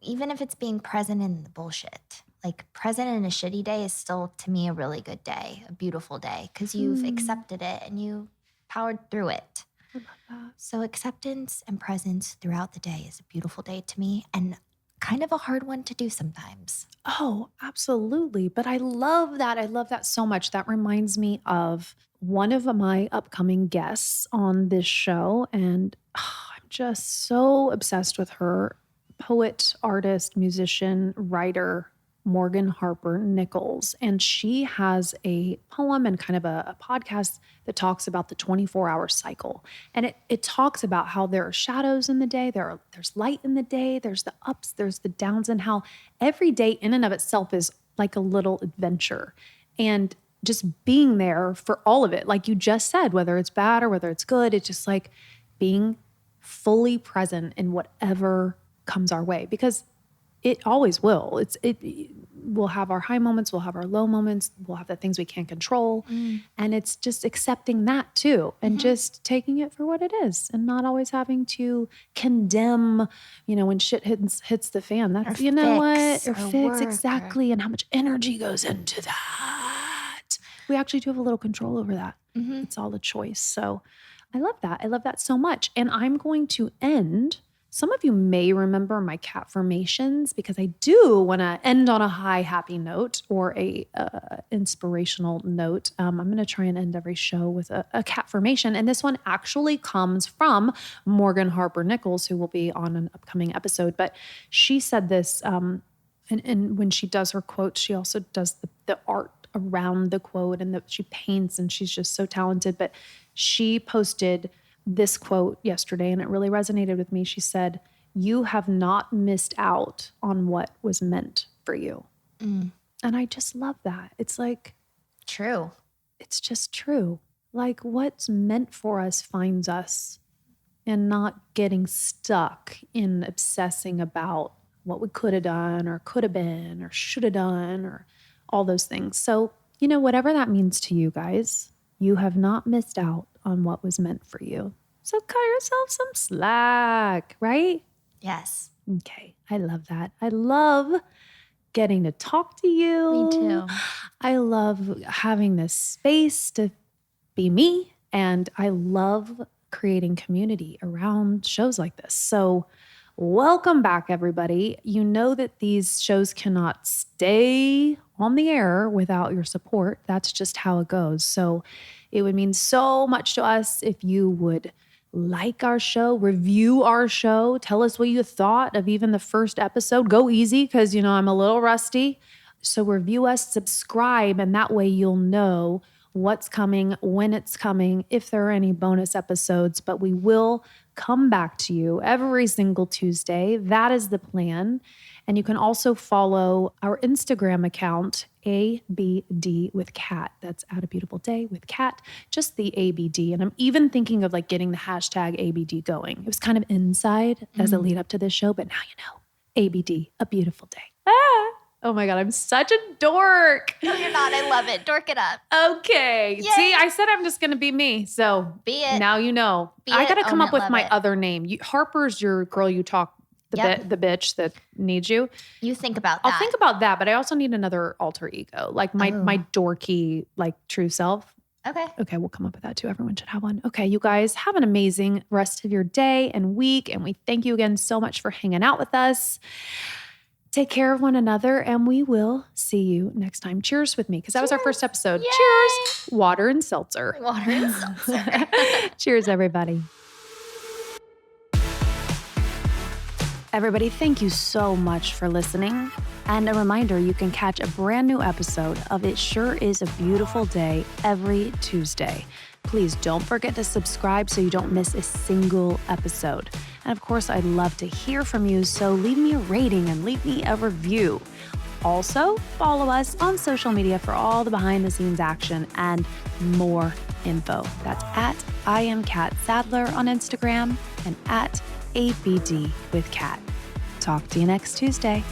Even if it's being present in the bullshit. Like present in a shitty day is still to me a really good day, a beautiful day, because you've accepted it and you powered through it. I love that. So acceptance and presence throughout the day is a beautiful day to me and kind of a hard one to do sometimes. Oh, absolutely. But I love that. I love that so much. That reminds me of one of my upcoming guests on this show. And I'm just so obsessed with her. Poet, artist, musician, writer, Morgan Harper Nichols. And she has a poem and kind of a podcast that talks about the 24-hour cycle. And it talks about how there are shadows in the day, there's light in the day, there's the ups, there's the downs, and how every day in and of itself is like a little adventure. And just being there for all of it, like you just said, whether it's bad or whether it's good, it's just like being fully present in whatever comes our way. Because it always will. We'll have our high moments, we'll have our low moments, we'll have the things we can't control. And it's just accepting that too, and just taking it for what it is, and not always having to condemn, when shit hits the fan. That's, or fix, exactly. And how much energy goes into that. We actually do have a little control over that. It's all a choice. So I love that. I love that so much. And I'm going to end. Some of you may remember my cat formations, because I do want to end on a high, happy note, or a inspirational note. I'm going to try and end every show with a cat formation. And this one actually comes from Morgan Harper Nichols, who will be on an upcoming episode. But she said this, and when she does her quotes, she also does the art around the quote, and she paints, and she's just so talented. But she posted this quote yesterday, and it really resonated with me. She said, "You have not missed out on what was meant for you." And I just love that. It's like, true. It's just true. Like, what's meant for us finds us, and not getting stuck in obsessing about what we could have done, or could have been, or should have done, or all those things. So, whatever that means to you guys, you have not missed out on what was meant for you. So cut yourself some slack, right? Yes. Okay. I love that. I love getting to talk to you. Me too. I love having this space to be me. And I love creating community around shows like this. So welcome back, everybody. You know that these shows cannot stay on the air without your support. That's just how it goes. So it would mean so much to us if you would like our show, review our show, tell us what you thought of even the first episode. Go easy, because, I'm a little rusty. So review us, subscribe, and that way you'll know what's coming, when it's coming, if there are any bonus episodes. But we will come back to you every single Tuesday. That is the plan. And you can also follow our Instagram account, ABD with Catt. That's Add a Beautiful Day with Catt, just the ABD. And I'm even thinking of getting the hashtag ABD going. It was kind of inside as a lead up to this show, but now you know, ABD, a beautiful day. Oh my God, I'm such a dork. No, you're not. I love it. Dork it up. Okay. Yay. See, I said I'm just going to be me. So be it. Now you know. I got to come up with my other name. Harper's your girl you talk, the bitch that needs you. You think about that. I'll think about that, but I also need another alter ego, like my dorky, true self. Okay, we'll come up with that too. Everyone should have one. Okay, you guys have an amazing rest of your day and week. And we thank you again so much for hanging out with us. Take care of one another, and we will see you next time. Cheers with me, because that was our first episode. Yay. Cheers. Water and seltzer. Water and seltzer. Cheers, everybody. Everybody, thank you so much for listening. And a reminder, you can catch a brand new episode of It Sure Is a Beautiful Day every Tuesday. Please don't forget to subscribe so you don't miss a single episode. And of course, I'd love to hear from you, so leave me a rating and leave me a review. Also, follow us on social media for all the behind-the-scenes action and more info. That's at I am Catt Sadler on Instagram and at ABD with Catt. Talk to you next Tuesday.